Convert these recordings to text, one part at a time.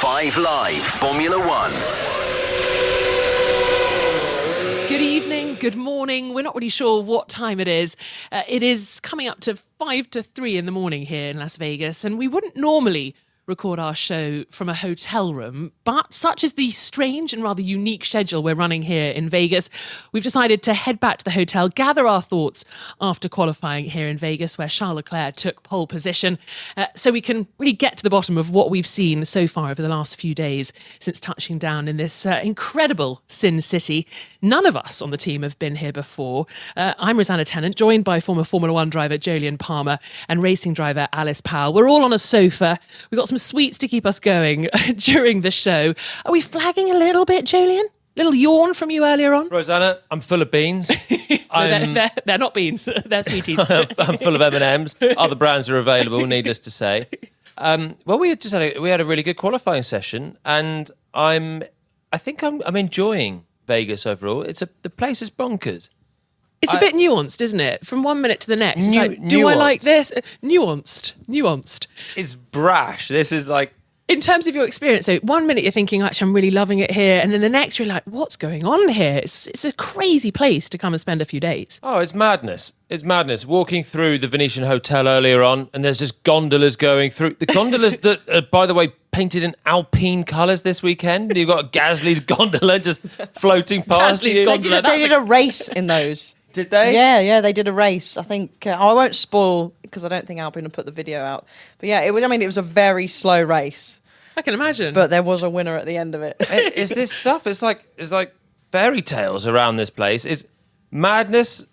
5 Live Formula One. Good evening, good morning. We're not really sure what time it is. It is coming up to 5 to 3 in the morning here in Las Vegas, and we wouldn't normally record our show from a hotel room, but such is the strange and rather unique schedule we're running here in Vegas, we've decided to head back to the hotel, gather our thoughts after qualifying here in Vegas, where Charles Leclerc took pole position, so we can really get to the bottom of what we've seen so far over the last few days since touching down in this incredible Sin City. None of us on the team have been here before. I'm Rosanna Tennant, joined by former Formula One driver Jolyon Palmer and racing driver Alice Powell. We're all on a sofa. We've got some sweets to keep us going during the show. Are we flagging a little bit, Jolyon? Little yawn from you earlier on? Rosanna, I'm full of beans. They're not beans, they're sweeties. I'm full of M&Ms. Other brands are available, needless to say. Well, we had a really good qualifying session, and I think I'm enjoying Vegas overall. The place is bonkers. It's a bit nuanced, isn't it? From one minute to the next. It's like, do I like this? Nuanced. It's brash. This is like... In terms of your experience, so 1 minute you're thinking, actually, I'm really loving it here. And then the next you're like, what's going on here? It's a crazy place to come and spend a few days. Oh, it's madness. It's madness. Walking through the Venetian Hotel earlier on, and there's just gondolas going through. The gondolas that are, by the way, painted in alpine colours this weekend. You've got Gasly's gondola just floating past Gasly's you. gondola. They did a race in those. Did they? Yeah, they did a race. I think I won't spoil because I don't think Alpine will put the video out. But yeah, it was a very slow race. I can imagine. But there was a winner at the end of it. It's this stuff. It's like fairy tales around this place. It's madness,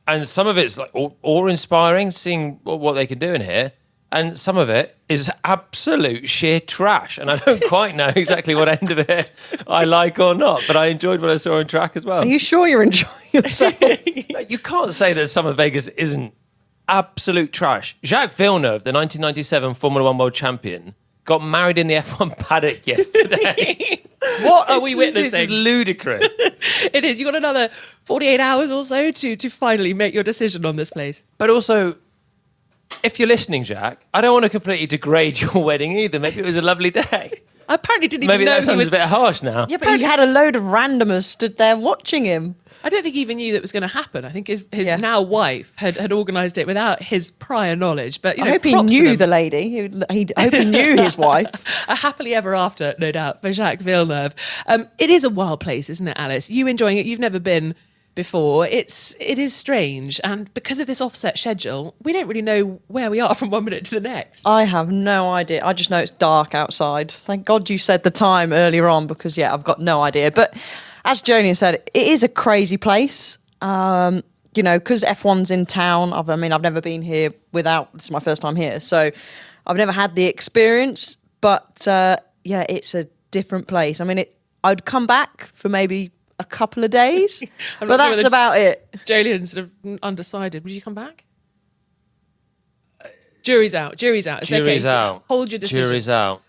and some of it's like awe-inspiring, seeing what they can do in here, and some of it is absolute sheer trash. And I don't quite know exactly what end of it I like or not, but I enjoyed what I saw on track as well. Are you sure you're enjoying yourself? You can't say that Summer Vegas isn't absolute trash. Jacques Villeneuve, the 1997 Formula One world champion, got married in the F1 paddock yesterday. What are we witnessing? It's ludicrous. It is. You've got another 48 hours or so to finally make your decision on this place. But also, if you're listening, Jack, I don't want to completely degrade your wedding either. Maybe it was a lovely day. I apparently didn't even Maybe know that he sounds was... a bit harsh now. Yeah, but he had a load of randomers stood there watching him. I don't think he even knew that was going to happen. I think his Yeah. now wife had organised it without his prior knowledge. But I hope he knew the lady. I hope he knew his wife. A happily ever after, no doubt, for Jacques Villeneuve. It is a wild place, isn't it, Alice? You enjoying it? You've never been before. It is strange, and because of this offset schedule, we don't really know where we are from 1 minute to the next. I have no idea. I just know it's dark outside. Thank God you said the time earlier on because, yeah, I've got no idea. But as Jolyon said, it is a crazy place. Because F1's in town. I've never been here this is my first time here. So I've never had the experience. But, it's a different place. I'd come back for maybe a couple of days, but that's about it. Jolyon's sort of undecided. Would you come back? Jury's out. It's Jury's okay. out. Hold your decision. Jury's out.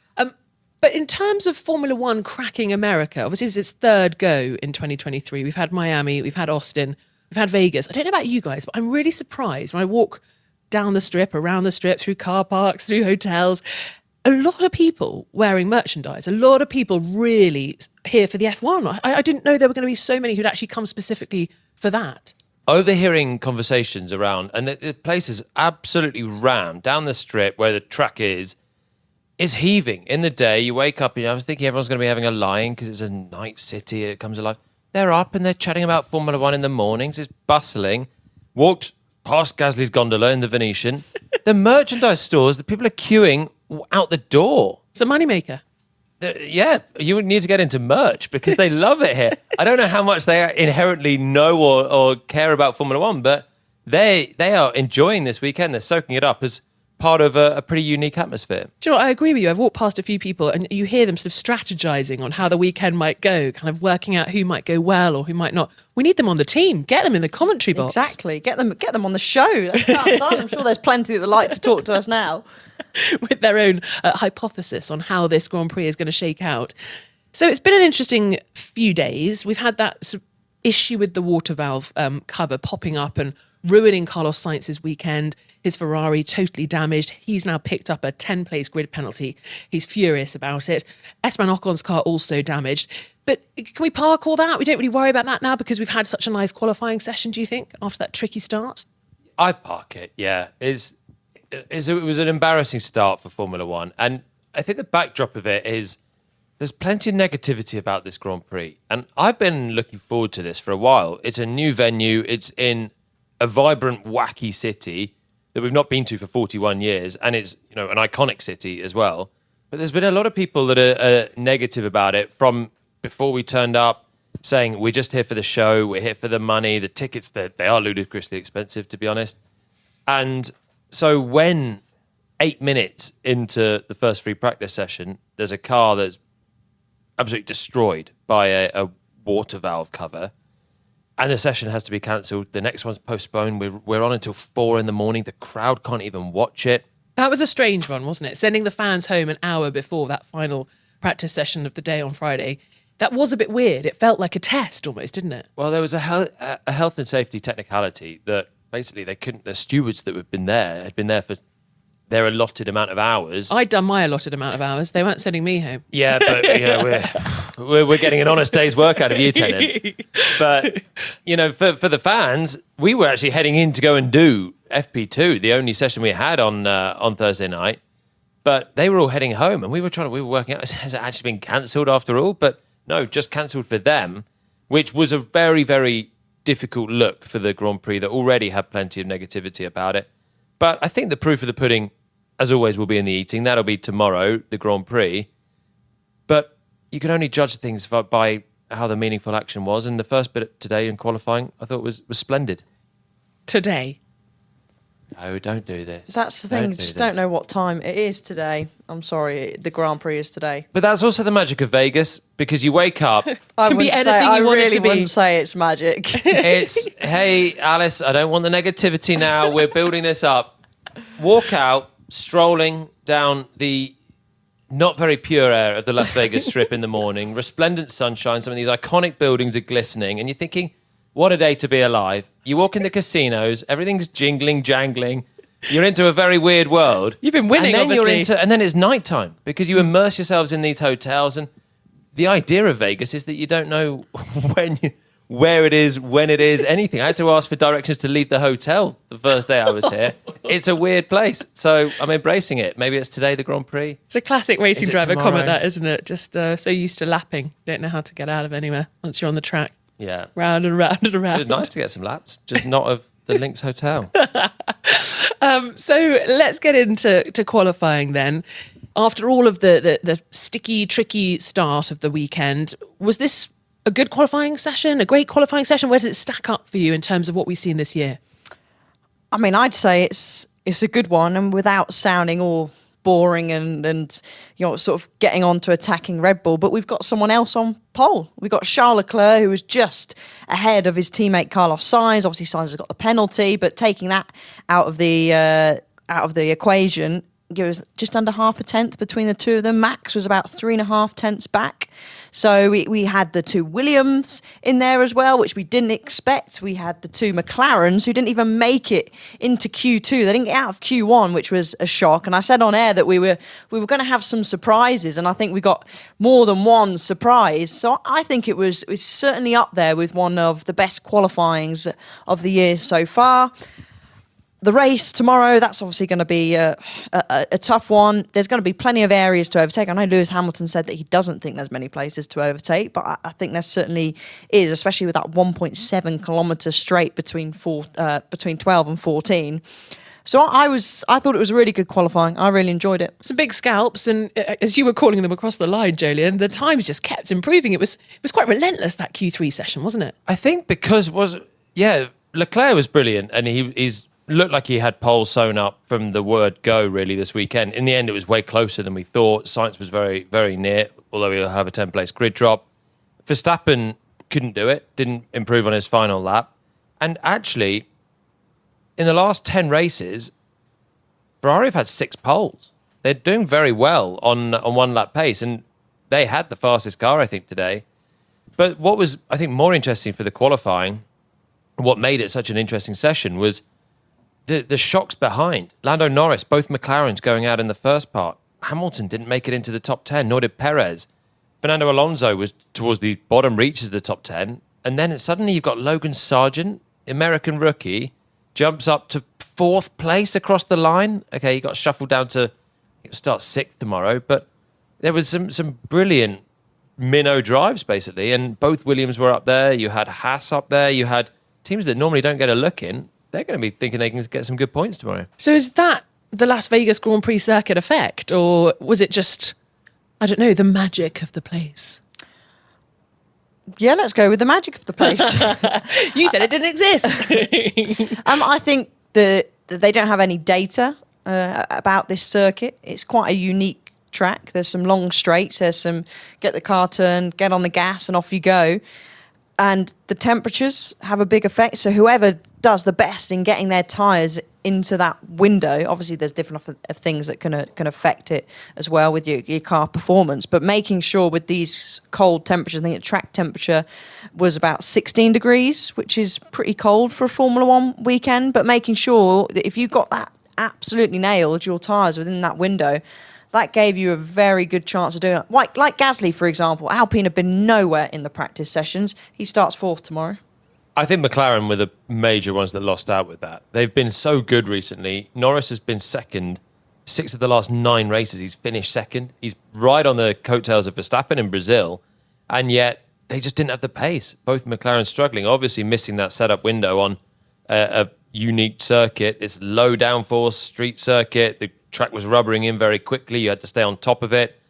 But in terms of Formula One cracking America, obviously it's its third go in 2023. We've had Miami, we've had Austin, we've had Vegas. I don't know about you guys, but I'm really surprised when I walk down the strip, around the strip, through car parks, through hotels. A lot of people wearing merchandise, a lot of people really here for the F1. I didn't know there were going to be so many who'd actually come specifically for that. Overhearing conversations around, and the place is absolutely rammed down the strip where the track is heaving. In the day, you wake up, I was thinking everyone's going to be having a line because it's a night city, it comes alive. They're up and they're chatting about Formula One in the mornings, it's bustling. Walked past Gasly's gondola in the Venetian. The merchandise stores, the people are queuing out the door. It's a moneymaker. Yeah, you would need to get into merch because they love it here. I don't know how much they inherently know or care about Formula One, but they are enjoying this weekend. They're soaking it up as part of a pretty unique atmosphere. Do you know what? I agree with you. I've walked past a few people and you hear them sort of strategizing on how the weekend might go, kind of working out who might go well or who might not. We need them on the team. Get them in the commentary box. Exactly. Get them on the show. I'm sure there's plenty that would like to talk to us now. With their own hypothesis on how this Grand Prix is going to shake out. So it's been an interesting few days. We've had that sort of issue with the water valve cover popping up and ruining Carlos Sainz's weekend. His Ferrari totally damaged. He's now picked up a 10-place grid penalty. He's furious about it. Esteban Ocon's car also damaged. But can we park all that? We don't really worry about that now because we've had such a nice qualifying session, do you think, after that tricky start? I park it, yeah. It was an embarrassing start for Formula One. And I think the backdrop of it is there's plenty of negativity about this Grand Prix. And I've been looking forward to this for a while. It's a new venue. It's in a vibrant, wacky city that we've not been to for 41 years. And it's, an iconic city as well. But there's been a lot of people that are negative about it from before we turned up, saying we're just here for the show, we're here for the money, the tickets, they are ludicrously expensive, to be honest. And so when 8 minutes into the first free practice session, there's a car that's absolutely destroyed by a water valve cover, and the session has to be cancelled, the next one's postponed, we're on until 4 a.m, the crowd can't even watch it. That was a strange one, wasn't it? Sending the fans home an hour before that final practice session of the day on Friday. That was a bit weird. It felt like a test almost, didn't it? Well, there was a health and safety technicality that basically the stewards that had been there for their allotted amount of hours. I'd done my allotted amount of hours. They weren't sending me home. Yeah, but we're getting an honest day's work out of you, Tennant. But for the fans, we were actually heading in to go and do FP2, the only session we had on Thursday night. But they were all heading home, and we were working out, has it actually been cancelled after all? But no, just cancelled for them, which was a very, very difficult look for the Grand Prix that already had plenty of negativity about it. But I think the proof of the pudding, as always, will be in the eating. That'll be tomorrow, the Grand Prix. But you can only judge things by how the meaningful action was. And the first bit today in qualifying, I thought was splendid. Today? No, don't do this. That's the thing. Just don't know what time it is today. I'm sorry, the Grand Prix is today. But that's also the magic of Vegas, because you wake up. I Can be wouldn't anything say, you want it I really to be. wouldn't say it's magic. It's, hey, Alice, I don't want the negativity now. We're building this up. Walk out, strolling down the not very pure air of the Las Vegas Strip in the morning, resplendent sunshine, some of these iconic buildings are glistening, and you're thinking, what a day to be alive. You walk in the casinos, everything's jingling, jangling. You're into a very weird world. You've been winning, and then obviously. And then it's nighttime because you immerse yourselves in these hotels. And the idea of Vegas is that you don't know where it is, when it is, anything. I had to ask for directions to leave the hotel the first day I was here. It's a weird place. So I'm embracing it. Maybe it's today, the Grand Prix. It's a classic racing Is it driver tomorrow? comment, that, isn't it? Just so used to lapping. Don't know how to get out of anywhere once you're on the track. Yeah. Round and round and around. It's nice to get some laps, just not of the Lynx Hotel. So let's get into qualifying then. After all of the sticky, tricky start of the weekend, was this a good qualifying session, a great qualifying session? Where does it stack up for you in terms of what we've seen this year? I mean, I'd say it's a good one, and without sounding all boring and sort of getting on to attacking Red Bull, but we've got someone else on pole. We've got Charles Leclerc, who was just ahead of his teammate Carlos Sainz. Obviously, Sainz has got the penalty, but taking that out of the equation, it was just under half a tenth between the two of them. Max was about 3.5 tenths back. So we had the two Williams in there as well, which we didn't expect. We had the two McLarens who didn't even make it into Q2. They didn't get out of Q1, which was a shock. And I said on air that we were going to have some surprises, and I think we got more than one surprise. So I think it was certainly up there with one of the best qualifyings of the year so far. The race tomorrow, that's obviously going to be a tough one. There's going to be plenty of areas to overtake. I know Lewis Hamilton said that he doesn't think there's many places to overtake, but I think there certainly is, especially with that 1.7 kilometre straight between 12 and 14. So I thought it was a really good qualifying. I really enjoyed it. Some big scalps, and as you were calling them across the line, Jolien, the times just kept improving. It was quite relentless, that Q3 session, wasn't it? I think because Leclerc was brilliant, and he's looked like he had pole sewn up from the word go, really, this weekend. In the end, it was way closer than we thought. Sainz was very, very near, although he'll have a 10-place grid drop. Verstappen couldn't do it, didn't improve on his final lap. And actually, in the last 10 races, Ferrari have had 6 poles. They're doing very well on one-lap pace, and they had the fastest car, I think, today. But what was, I think, more interesting for the qualifying what made it such an interesting session was the shocks behind. Lando Norris, both McLarens going out in the first part. Hamilton didn't make it into the top 10, nor did Perez. Fernando Alonso was towards the bottom reaches of the top 10. And then suddenly you've got Logan Sargent, American rookie, jumps up to 4th place across the line. Okay, he got shuffled down to start 6th tomorrow. But there was some brilliant minnow drives, basically. And both Williams were up there. You had Haas up there. You had teams that normally don't get a look in. They're going to be thinking they can get some good points tomorrow. So is that the Las Vegas Grand Prix circuit effect? Or was it just, I don't know, the magic of the place? Yeah, let's go with the magic of the place. You said it didn't exist. I think that they don't have any data about this circuit. It's quite a unique track. There's some long straights. There's some get the car turned, get on the gas, and off you go. And the temperatures have a big effect. So whoever does the best in getting their tyres into that window, obviously there's different of things that can affect it as well with your car performance. But making sure with these cold temperatures, I think the track temperature was about 16 degrees, which is pretty cold for a Formula One weekend. But making sure that if you got that absolutely nailed, your tyres within that window, that gave you a very good chance of doing it. Like Gasly, for example. Alpine have been nowhere in the practice sessions. He starts 4th tomorrow. I think McLaren were the major ones that lost out with that. They've been so good recently. Norris has been second 6 of the last 9 races. He's finished second. He's right on the coattails of Verstappen in Brazil. And yet they just didn't have the pace. Both McLaren struggling, obviously missing that setup window on a unique circuit. It's low downforce street circuit. The track was rubbering in very quickly. You had to stay on top of it.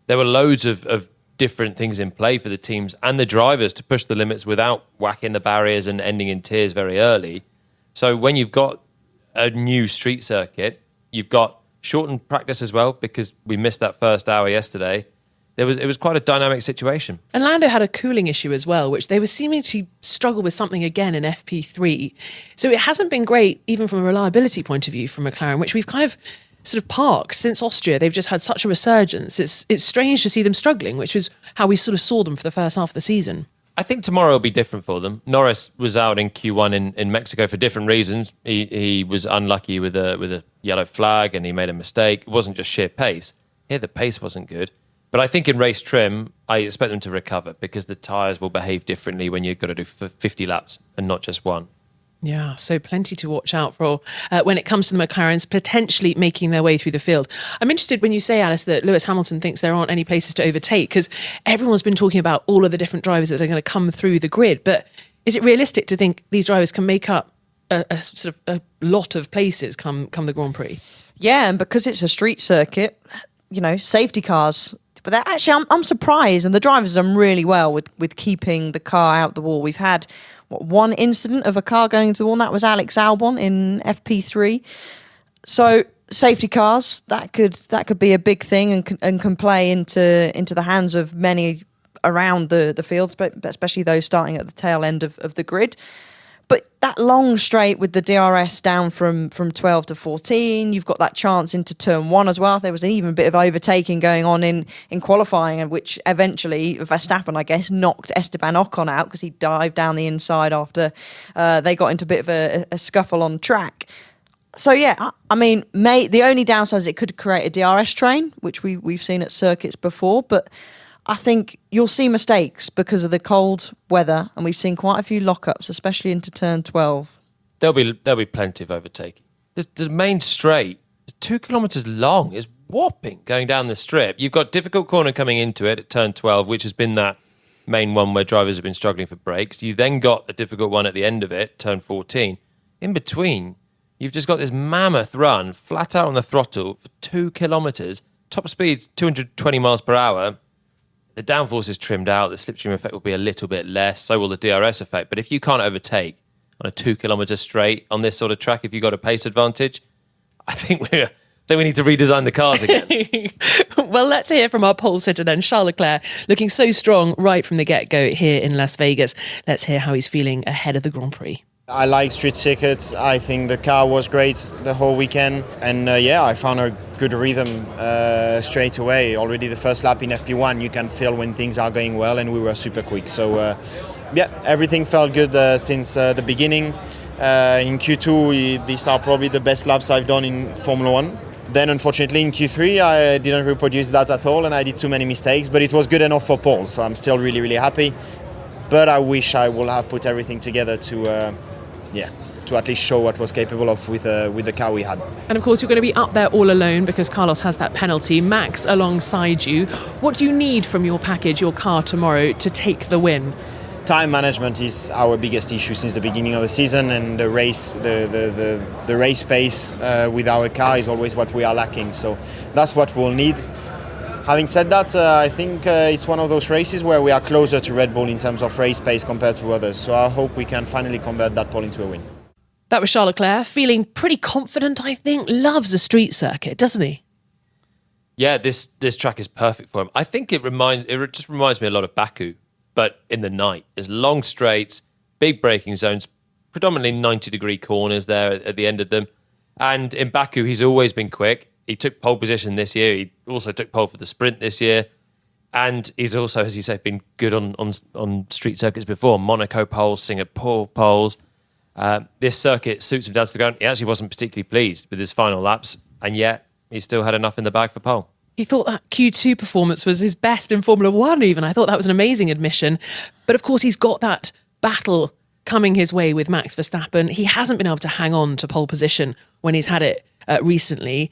There were loads of different things in play for the teams and the drivers to push the limits without whacking the barriers and ending in tears very early. So when you've got a new street circuit, you've got shortened practice as well, because we missed that first hour yesterday. It was quite a dynamic situation. And Lando had a cooling issue as well, which they were seeming to struggle with something again in FP3. So it hasn't been great, even from a reliability point of view, from McLaren, which we've kind of sort of parked since Austria. They've just had such a resurgence. It's strange to see them struggling, which was how we sort of saw them for the first half of the season. I think tomorrow will be different for them. Norris was out in Q1 in Mexico for different reasons. He was unlucky with a yellow flag and he made a mistake. It wasn't just sheer pace. Here the pace wasn't good. But I think in race trim, I expect them to recover because the tyres will behave differently when you've got to do 50 laps and not just one. Yeah, so plenty to watch out for when it comes to the McLarens potentially making their way through the field. I'm interested when you say, Alice, that Lewis Hamilton thinks there aren't any places to overtake, because everyone's been talking about all of the different drivers that are going to come through the grid. But is it realistic to think these drivers can make up a sort of a lot of places come the Grand Prix? Yeah, and because it's a street circuit, safety cars. But I'm surprised, and the drivers have done really well with keeping the car out the wall. We've had one incident of a car going to the wall, and that was Alex Albon in FP3. So safety cars, that could be a big thing and can play into the hands of many around the fields, but especially those starting at the tail end of the grid. But that long straight with the DRS down from 12 to 14, you've got that chance into turn 1 as well. There was an even bit of overtaking going on in qualifying, which eventually Verstappen, I guess, knocked Esteban Ocon out because he dived down the inside after they got into a bit of a scuffle on track. So, yeah, I mean, the only downside is it could create a DRS train, which we've seen at circuits before, but I think you'll see mistakes because of the cold weather, and we've seen quite a few lockups, especially into turn 12. There'll be plenty of overtaking. The main straight is 2 kilometres long. It's whopping going down the strip. You've got difficult corner coming into it at turn 12, which has been that main one where drivers have been struggling for brakes. You then got a difficult one at the end of it, turn 14. In between, you've just got this mammoth run flat out on the throttle for 2 kilometres. Top speed's 220 miles per hour. The downforce is trimmed out. The slipstream effect will be a little bit less. So will the DRS effect. But if you can't overtake on a 2 kilometre straight on this sort of track, if you've got a pace advantage, I think we need to redesign the cars again. Well, let's hear from our pole sitter then, Charles Leclerc, looking so strong right from the get-go here in Las Vegas. Let's hear how he's feeling ahead of the Grand Prix. I like street circuits. I think the car was great the whole weekend. And I found a good rhythm straight away. Already the first lap in FP1, you can feel when things are going well, and we were super quick. So everything felt good since the beginning. In Q2, these are probably the best laps I've done in Formula 1. Then unfortunately in Q3 I didn't reproduce that at all, and I did too many mistakes, but it was good enough for pole, so I'm still really, really happy. But I wish I would have put everything together to at least show what was capable of with the car we had. And of course, you're going to be up there all alone because Carlos has that penalty. Max alongside you. What do you need from your package, your car tomorrow, to take the win? Time management is our biggest issue since the beginning of the season, and the race pace with our car is always what we are lacking. So that's what we'll need. Having said that, I think it's one of those races where we are closer to Red Bull in terms of race pace compared to others. So I hope we can finally convert that pole into a win. That was Charles Leclerc, feeling pretty confident, I think. Loves a street circuit, doesn't he? Yeah, this track is perfect for him. I think it just reminds me a lot of Baku, but in the night. There's long straights, big braking zones, predominantly 90-degree corners there at the end of them. And in Baku, he's always been quick. He took pole position this year. He also took pole for the sprint this year. And he's also, as you say, been good on street circuits before. Monaco poles, Singapore poles. This circuit suits him down to the ground. He actually wasn't particularly pleased with his final laps, and yet he still had enough in the bag for pole. He thought that Q2 performance was his best in Formula 1 even. I thought that was an amazing admission. But of course, he's got that battle coming his way with Max Verstappen. He hasn't been able to hang on to pole position when he's had it recently.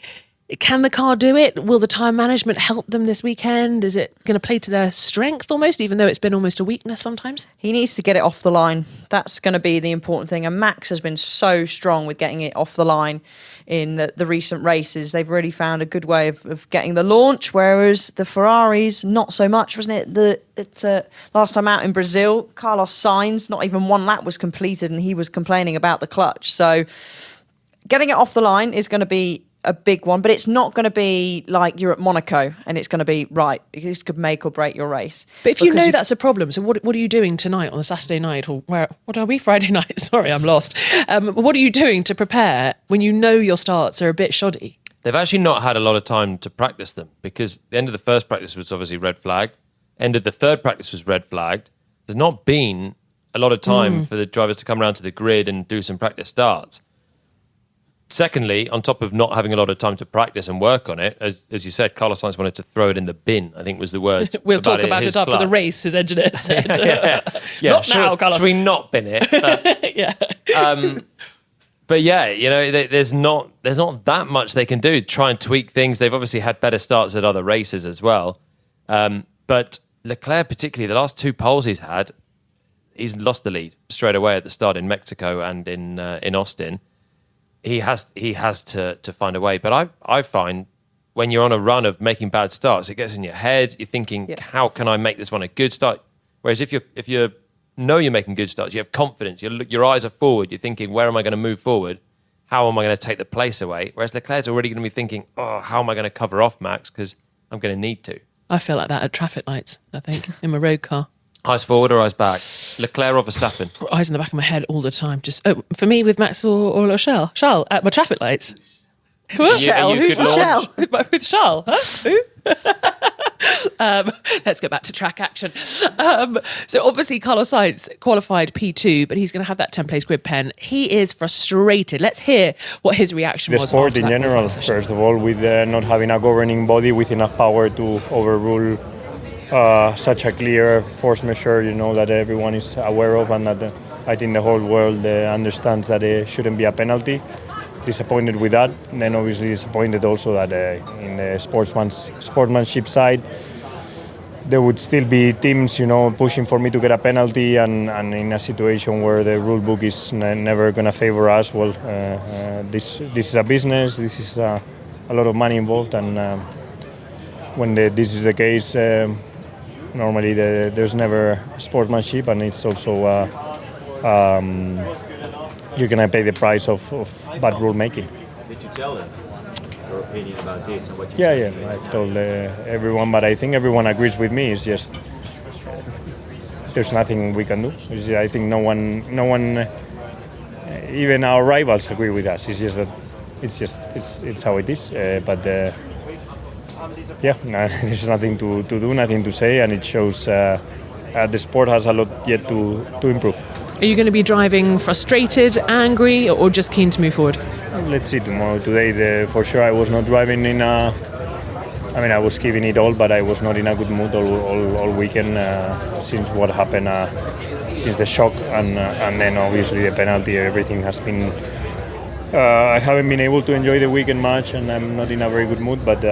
Can the car do it? Will the time management help them this weekend? Is it going to play to their strength almost, even though it's been almost a weakness sometimes? He needs to get it off the line. That's going to be the important thing. And Max has been so strong with getting it off the line in the recent races. They've really found a good way of getting the launch, whereas the Ferraris, not so much, wasn't it? Last time out in Brazil, Carlos Sainz, not even one lap was completed, and he was complaining about the clutch. So getting it off the line is going to be a big one, but it's not going to be like you're at Monaco and it's going to be, right, this could make or break your race. But if you know that's a problem, so what are you doing tonight on a Saturday night, or what are we, Friday night? Sorry, I'm lost. What are you doing to prepare when you know your starts are a bit shoddy? They've actually not had a lot of time to practice them, because the end of the first practice was obviously red flagged. End of the third practice was red flagged. There's not been a lot of time for the drivers to come around to the grid and do some practice starts. Secondly, on top of not having a lot of time to practice and work on it, as you said, Carlos Sainz wanted to throw it in the bin, I think was the word. We'll talk about it after the race, his engineer said. Not now, Carlos. Should we not bin it? Yeah. But yeah, there's not that much they can do. Try and tweak things. They've obviously had better starts at other races as well. But Leclerc, particularly, the last two poles he's had, he's lost the lead straight away at the start in Mexico and in Austin. He has to find a way. But I find when you're on a run of making bad starts, it gets in your head. You're thinking, how can I make this one a good start? Whereas if you know you're making good starts, you have confidence. Your eyes are forward. You're thinking, where am I going to move forward? How am I going to take the place away? Whereas Leclerc's already going to be thinking, how am I going to cover off Max? Because I'm going to need to. I feel like that at traffic lights, I think, in my road car. Eyes forward or eyes back? Leclerc or Verstappen? Eyes in the back of my head all the time. Just for me, with Max or Charles. Charles, at my traffic lights. Michelle, who's Michelle? With Charles, huh? Who? Let's go back to track action. So obviously Carlos Sainz qualified P2, but he's going to have that 10-place grid pen. He is frustrated. Let's hear what his reaction was. The sport in general, first of all, with not having a governing body with enough power to overrule such a clear force measure, that everyone is aware of, and that I think the whole world understands that it shouldn't be a penalty. Disappointed with that, and then obviously disappointed also that in the sportsmanship side there would still be teams, pushing for me to get a penalty, and in a situation where the rule book is never going to favor us. Well, this is a business. This is a lot of money involved, and when this is the case, normally there's never sportsmanship, and it's also you're going to pay the price of bad rule making. Did you tell them your opinion about this and what you Yeah, I've told everyone, but I think everyone agrees with me. It's just there's nothing we can do. I think no one even our rivals agree with us. It's just that it's how it is. Yeah, no, there's nothing to do, nothing to say, and it shows the sport has a lot yet to improve. Are you going to be driving frustrated, angry, or just keen to move forward? Let's see tomorrow. Today, for sure, I was not driving in a. I mean, I was giving it all, but I was not in a good mood all weekend since what happened, since the shock, and then obviously the penalty. Everything has been. I haven't been able to enjoy the weekend much, and I'm not in a very good mood. But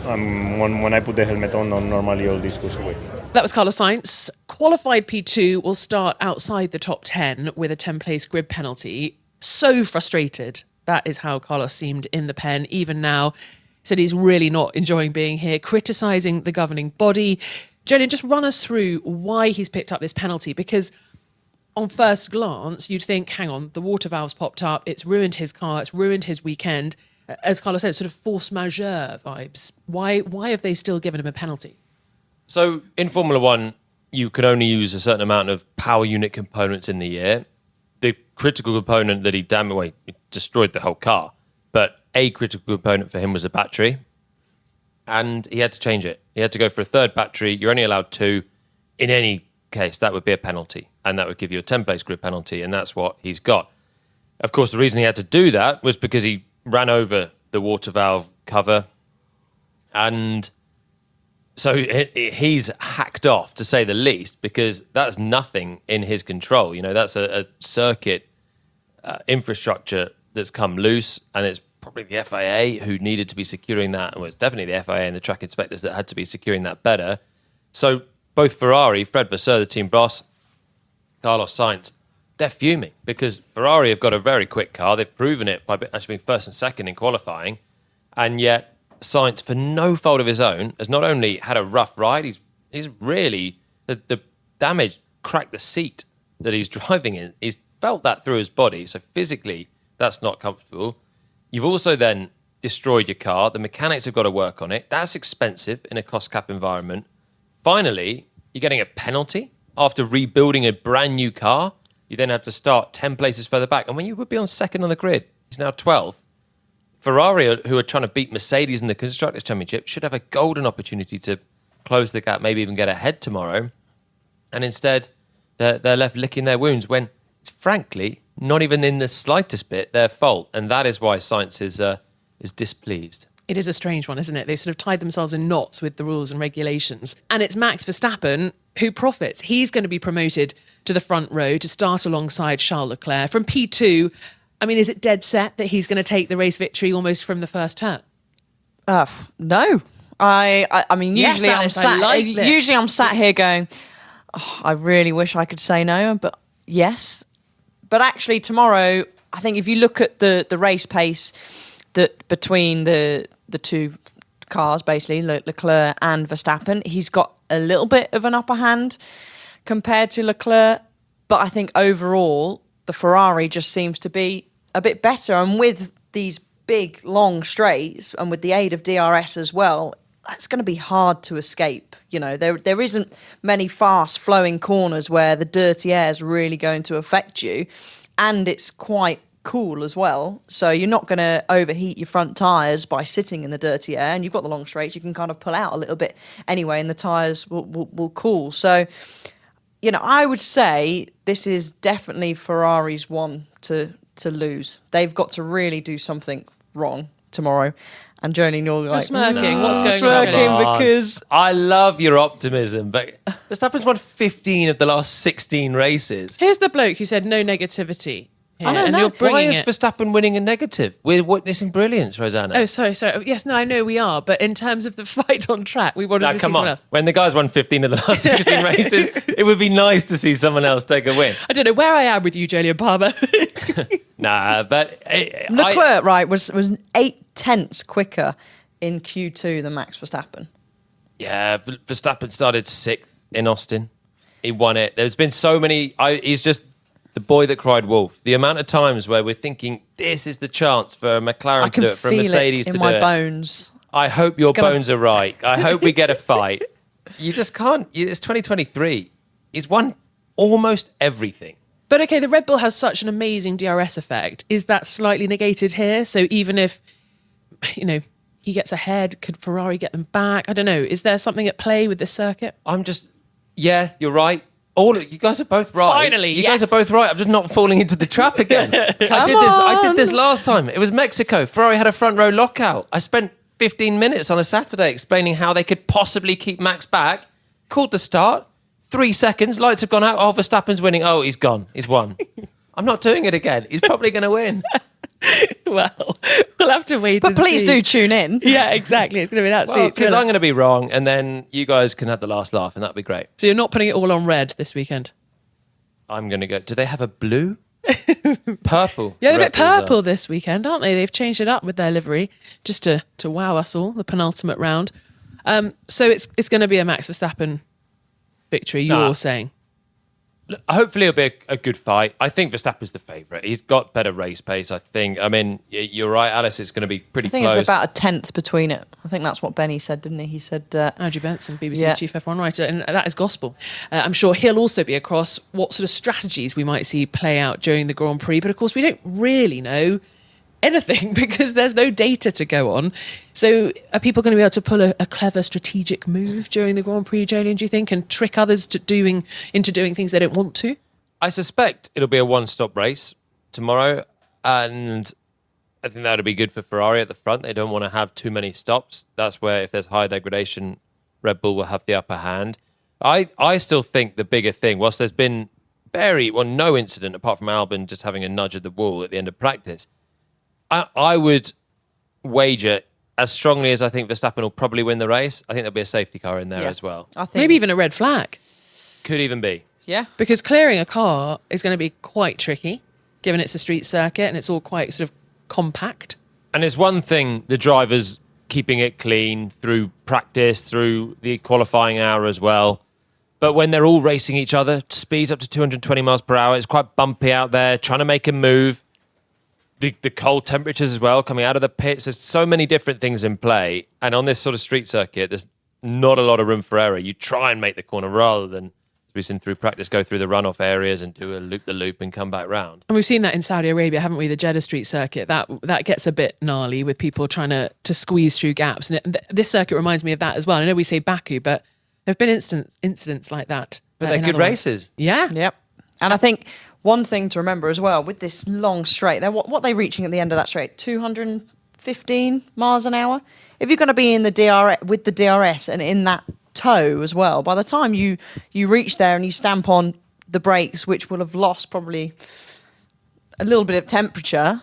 when I put the helmet on, normally all this goes away. That was Carlos Sainz. Qualified P2 will start outside the top 10 with a 10-place grid penalty. So frustrated. That is how Carlos seemed in the pen. Even now, said he's really not enjoying being here, criticising the governing body. Julian, just run us through why he's picked up this penalty, because on first glance, you'd think, hang on, the water valve's popped up, it's ruined his car, it's ruined his weekend. As Carlos said, sort of force majeure vibes. Why have they still given him a penalty? So in Formula One, you can only use a certain amount of power unit components in the year. The critical component that he destroyed the whole car, but a critical component for him was a battery, and he had to change it. He had to go for a third battery. You're only allowed 2. In any case, that would be a penalty, and that would give you a 10-place grid penalty, and that's what he's got. Of course, the reason he had to do that was because he ran over the water valve cover, and so he's hacked off, to say the least, because that's nothing in his control. You know, that's a circuit infrastructure that's come loose, and it's probably the FIA who needed to be securing that. Well, it's definitely the FIA and the track inspectors that had to be securing that better. So both Ferrari, Fred Vasseur, the team boss, Carlos Sainz, they're fuming because Ferrari have got a very quick car. They've proven it by actually being first and second in qualifying, and yet Sainz, for no fault of his own, has not only had a rough ride, he's really, the damage cracked the seat that he's driving in. He's felt that through his body, so physically that's not comfortable. You've also then destroyed your car. The mechanics have got to work on it. That's expensive in a cost cap environment. Finally, you're getting a penalty after rebuilding a brand new car. You then have to start 10 places further back. And when you would be on second on the grid, he's now 12th. Ferrari, who are trying to beat Mercedes in the Constructors' Championship, should have a golden opportunity to close the gap, maybe even get ahead tomorrow. And instead, they're left licking their wounds when it's frankly not even in the slightest bit their fault. And that is why Sainz is displeased. It is a strange one, isn't it? They sort of tied themselves in knots with the rules and regulations. And it's Max Verstappen who profits. He's going to be promoted to the front row to start alongside Charles Leclerc. From P2, I mean, is it dead set that he's going to take the race victory almost from the first turn? No. I mean, usually yes, Alice, usually I'm sat here going, oh, I really wish I could say no, but yes. But actually tomorrow, I think if you look at the race pace that between the two cars, basically Leclerc and Verstappen, he's got a little bit of an upper hand compared to Leclerc. But I think overall, the Ferrari just seems to be a bit better. And with these big, long straights and with the aid of DRS as well, that's going to be hard to escape. You know, there isn't many fast flowing corners where the dirty air is really going to affect you. And it's quite cool as well. So you're not going to overheat your front tyres by sitting in the dirty air. And you've got the long straights, you can kind of pull out a little bit anyway, and the tyres will cool. So, you know, I would say this is definitely Ferrari's one to lose. They've got to really do something wrong tomorrow. And Jolene, you're like, smirking. What's going on? on? Because I love your optimism, but Verstappen's won 15 of the last 16 races. Here's the bloke who said no negativity here, I don't and know. you're Why bringing is it. Verstappen winning a negative? We're witnessing brilliance, Rosanna. Oh, sorry. Yes, no, I know we are. But in terms of the fight on track, we wanted to see come someone on. else. When the guy's won 15 of the last 16 races, it would be nice to see someone else take a win. I don't know where I am with you, Julian Palmer. Nah, but Leclerc, right, was 8/10 quicker in Q2 than Max Verstappen. Yeah, Verstappen started 6th in Austin. He won it. There's been so many. He's just the boy that cried wolf. The amount of times where we're thinking this is the chance for a McLaren to do it, for a Mercedes to do it. I can feel it in my bones. I hope your bones are right. I hope we get a fight. You just can't. It's 2023. He's won almost everything. But okay, the Red Bull has such an amazing DRS effect. Is that slightly negated here? So even if, he gets ahead, could Ferrari get them back? I don't know. Is there something at play with this circuit? Yeah, you're right. You guys are both right. Finally, you guys are both right. I'm just not falling into the trap again. I did this last time. It was Mexico. Ferrari had a front row lockout. I spent 15 minutes on a Saturday explaining how they could possibly keep Max back. Called the start. 3 seconds. Lights have gone out. Oh, Verstappen's winning. Oh, he's gone. He's won. I'm not doing it again. He's probably going to win. Well, we'll have to wait. But please do tune in. Yeah, exactly. It's going to be an absolute. Because I'm going to be wrong, and then you guys can have the last laugh, and that'd be great. So you're not putting it all on red this weekend? I'm going to go. Do they have a blue? Purple. Yeah, they're a bit purple this weekend, aren't they? They've changed it up with their livery just to wow us all. The penultimate round. So it's going to be a Max Verstappen victory. You're saying? Hopefully it'll be a good fight. I think Verstappen's the favourite. He's got better race pace, I think. I mean, you're right, Alice, it's going to be pretty close. I think it's about a tenth between it. I think that's what Benny said, didn't he? He said... Andrew Benson, BBC's chief F1 writer, and that is gospel. I'm sure he'll also be across what sort of strategies we might see play out during the Grand Prix, but of course we don't really know anything because there's no data to go on. So are people going to be able to pull a clever strategic move during the Grand Prix, Jolien, do you think, and trick others into doing things they don't want to? I suspect it'll be a one-stop race tomorrow, and I think that'll be good for Ferrari at the front. They don't want to have too many stops. That's where, if there's high degradation, Red Bull will have the upper hand. I still think the bigger thing, whilst there's been no incident apart from Albon just having a nudge at the wall at the end of practice, I would wager as strongly as I think Verstappen will probably win the race. I think there'll be a safety car in there as well. I think Maybe even a red flag. Could even be. Yeah. Because clearing a car is going to be quite tricky, given it's a street circuit and it's all quite sort of compact. And it's one thing, the drivers keeping it clean through practice, through the qualifying hour as well. But when they're all racing each other, speeds up to 220 miles per hour, it's quite bumpy out there, trying to make a move. The cold temperatures as well, coming out of the pits. There's so many different things in play. And on this sort of street circuit, there's not a lot of room for error. You try and make the corner rather than, as we've seen through practice, go through the runoff areas and do a loop-the-loop and come back round. And we've seen that in Saudi Arabia, haven't we? The Jeddah street circuit. That gets a bit gnarly with people trying to squeeze through gaps. And this circuit reminds me of that as well. I know we say Baku, but there have been incidents like that. But they're good races. Yeah. Yep. And I think one thing to remember as well, with this long straight, what are they reaching at the end of that straight? 215 miles an hour? If you're going to be in the DRS, with the DRS and in that toe as well, by the time you reach there and you stamp on the brakes, which will have lost probably a little bit of temperature,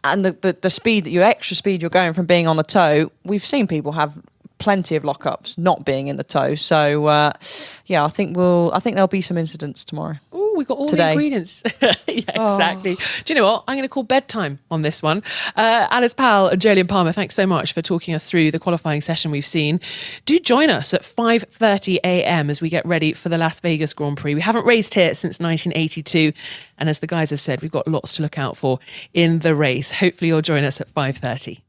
and the speed that extra speed you're going from being on the toe, we've seen people have plenty of lockups not being in the toe. So I think there'll be some incidents tomorrow. Oh, we got all Today. the ingredients. Yeah, exactly. Do you know what? I'm going to call bedtime on this one. Alice Powell and Jolien Palmer, thanks so much for talking us through the qualifying session we've seen. Do join us at 5:30 a.m. as we get ready for the Las Vegas Grand Prix. We haven't raced here since 1982. And as the guys have said, we've got lots to look out for in the race. Hopefully you'll join us at 5:30.